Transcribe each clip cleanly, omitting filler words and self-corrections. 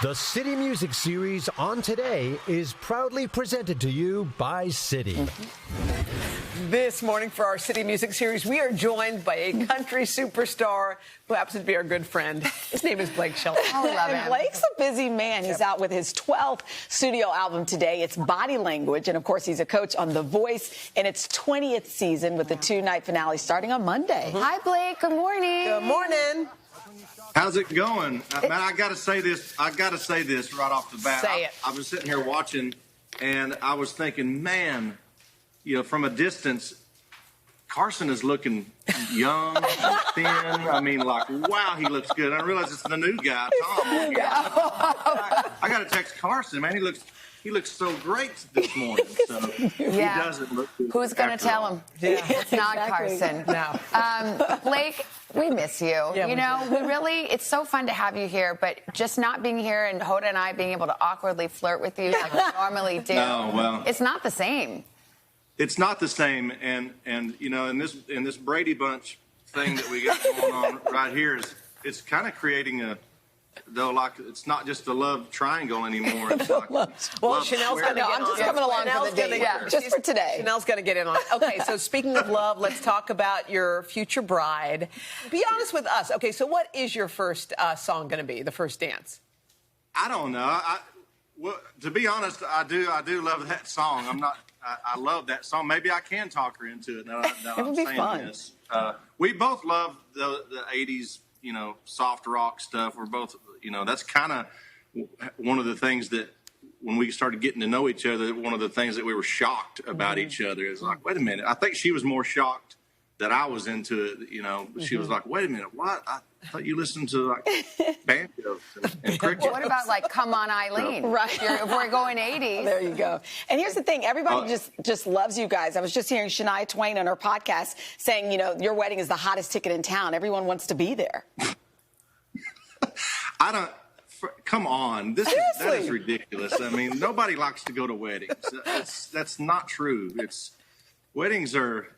The City Music Series on Today is proudly presented to you by City. This morning for our City Music Series, we are joined by a country superstar who happens to be our good friend. His name is Blake Shelton. Oh, we love him. Blake's a busy man. He's out with his 12th studio album today. It's Body Language. And, of course, he's a coach on The Voice in its 20th season with the two-night finale starting on Monday. Hi, Blake. Good morning. Good morning. How's it going? Man, I got to say this. Right off the bat. Say it. I was sitting here watching, and I was thinking, man, from a distance, Carson is looking young, thin. I mean, like, wow, he looks good. I realize it's the new guy, Tom. I got to text Carson, man. He looks so great this morning. So he doesn't look good. Who's going to tell him? Yeah. It's not Carson. No. Blake, we miss you. Yeah, we really, it's so fun to have you here, but just not being here and Hoda and I being able to awkwardly flirt with you like we normally do. No, well, it's not the same. It's not the same, and in this Brady Bunch thing that we got going on right here it's kind of creating it's not just a love triangle anymore. It's like well, Chanel's going to get on. I'm just coming along for the date. Just for today. Chanel's going to get in on it. Okay, so speaking of love, let's talk about your future bride. Be honest with us. Okay, so what is your first song going to be, the first dance? I don't know. Well, to be honest, I do love that song. I love that song. Maybe I can talk her into it. Now It would be fun. This. We both love the 80s, soft rock stuff. We're both, that's kind of one of the things that when we started getting to know each other, one of the things that we were shocked about each other is like, wait a minute. I think she was more shocked that I was into it, She was like, wait a minute, what? I thought you listened to like banjos and cricket. What about like Come On Eileen? Right. If we're going 80s. There you go. And here's the thing. Everybody just loves you guys. I was just hearing Shania Twain on her podcast saying, your wedding is the hottest ticket in town. Everyone wants to be there. Come on. That is ridiculous. I mean, nobody likes to go to weddings. That's not true. Weddings are...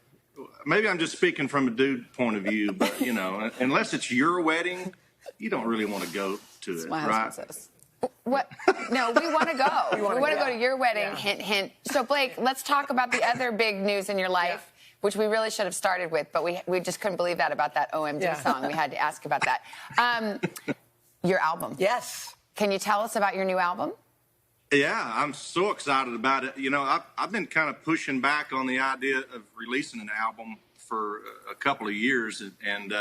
Maybe I'm just speaking from a dude point of view, but, unless it's your wedding, you don't really want to go to it, right? What? No, we want to go. We want to go to your wedding, hint, hint. So, Blake, let's talk about the other big news in your life, which we really should have started with, but we just couldn't believe that about that OMD song. We had to ask about that. Your album. Yes. Can you tell us about your new album? Yeah, I'm so excited about it. I've been kind of pushing back on the idea of releasing an album for a couple of years, and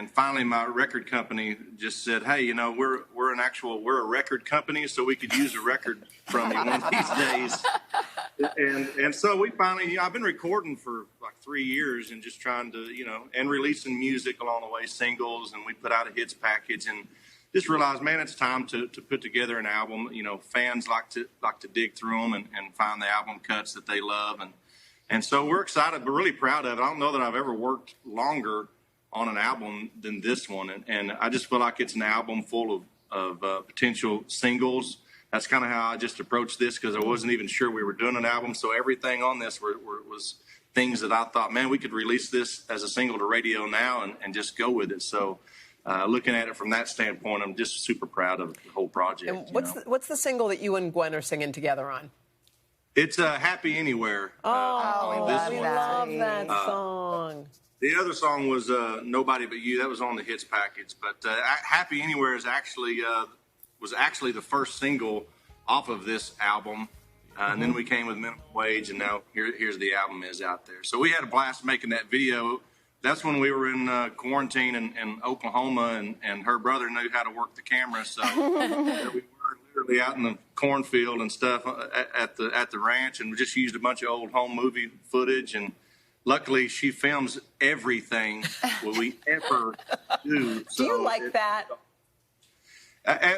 finally my record company just said, "Hey, we're a record company, so we could use a record from you one of these days." And so we finally, I've been recording for like 3 years and just trying to, and releasing music along the way, singles, and we put out a hits package and just realized, man, it's time to put together an album. Fans like to dig through them and find the album cuts that they love. And so we're excited, but really proud of it. I don't know that I've ever worked longer on an album than this one. And I just feel like it's an album full of potential singles. That's kind of how I just approached this because I wasn't even sure we were doing an album. So everything on this was things that I thought, man, we could release this as a single to radio now and just go with it. So looking at it from that standpoint, I'm just super proud of the whole project. And what's the single that you and Gwen are singing together on? It's Happy Anywhere. We love that one. song. The other song was Nobody But You. That was on the hits package. But Happy Anywhere was actually the first single off of this album. And then we came with Minimum Wage, and now here's the album is out there. So we had a blast making that video. That's when we were in quarantine in Oklahoma, and her brother knew how to work the camera. So we were literally out in the cornfield and stuff at the ranch, and we just used a bunch of old home movie footage. And luckily, she films everything we ever do. Do you like that?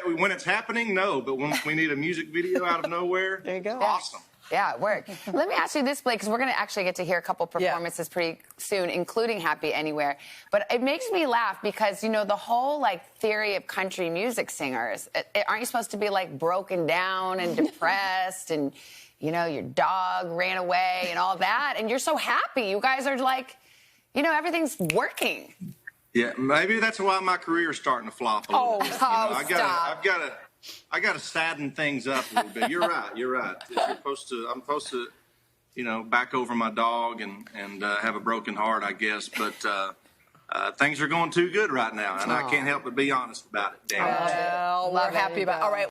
When it's happening, no. But when we need a music video out of nowhere, there you go. Awesome. Yeah, it worked. Let me ask you this, Blake, because we're going to actually get to hear a couple performances pretty soon, including Happy Anywhere. But it makes me laugh because, the whole, theory of country music singers, aren't you supposed to be, broken down and depressed and, your dog ran away and all that? And you're so happy. You guys are everything's working. Yeah, maybe that's why my career is starting to flop a little bit. Stop. I've got I got to sadden things up a little bit. You're right. I'm supposed to, back over my dog and have a broken heart, I guess. But things are going too good right now, and I can't help but be honest about it. Damn it. Well, we're happy about it. All right.